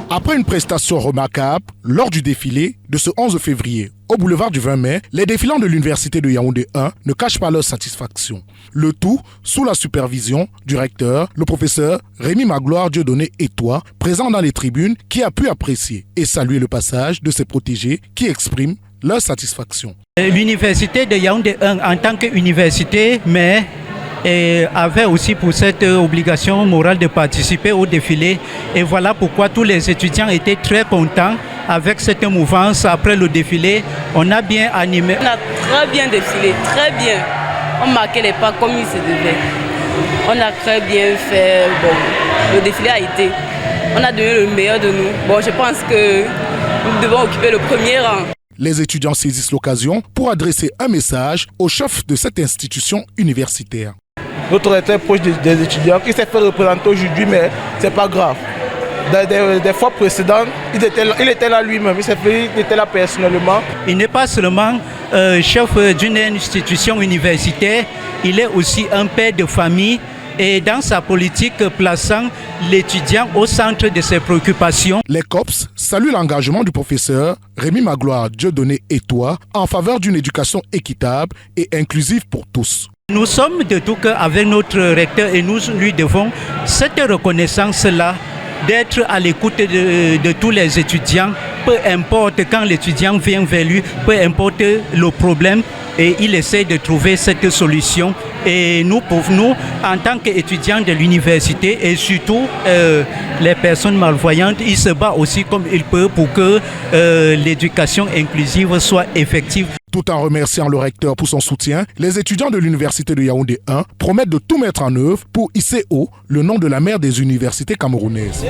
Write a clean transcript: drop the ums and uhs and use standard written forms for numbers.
Après une prestation remarquable, lors du défilé de ce 11 février au boulevard du 20 mai, les défilants de l'Université de Yaoundé 1 ne cachent pas leur satisfaction. Le tout sous la supervision du recteur, le professeur Rémi Magloire Dieudonné Etoile, présent dans les tribunes, qui a pu apprécier et saluer le passage de ses protégés qui expriment leur satisfaction. L'Université de Yaoundé 1 en tant qu'université, mais avait aussi pour cette obligation morale de participer au défilé. Et voilà pourquoi tous les étudiants étaient très contents avec cette mouvance. Après le défilé, on a bien animé. On a très bien défilé, très bien. On marquait les pas comme il se devait. On a très bien fait. Bon, le défilé a été. On a donné le meilleur de nous. Bon, je pense que nous devons occuper le premier rang. Les étudiants saisissent l'occasion pour adresser un message au chef de cette institution universitaire. Notre recteur est proche des étudiants qui s'est fait représenter aujourd'hui, mais ce n'est pas grave. Des fois précédentes, il était là lui-même, il était là personnellement. Il n'est pas seulement chef d'une institution universitaire, il est aussi un père de famille et dans sa politique plaçant l'étudiant au centre de ses préoccupations. Les COPS saluent l'engagement du professeur Rémi Magloire Dieudonné Etoile en faveur d'une éducation équitable et inclusive pour tous. Nous sommes de tout cœur avec notre recteur et nous lui devons cette reconnaissance-là d'être à l'écoute de tous les étudiants, peu importe quand l'étudiant vient vers lui, peu importe le problème, et il essaie de trouver cette solution. Et nous, pour nous, en tant qu'étudiants de l'université et surtout les personnes malvoyantes, il se bat aussi comme il peut pour que l'éducation inclusive soit effective. Tout en remerciant le recteur pour son soutien, les étudiants de l'Université de Yaoundé 1 promettent de tout mettre en œuvre pour hisser haut le nom de la mère des universités camerounaises.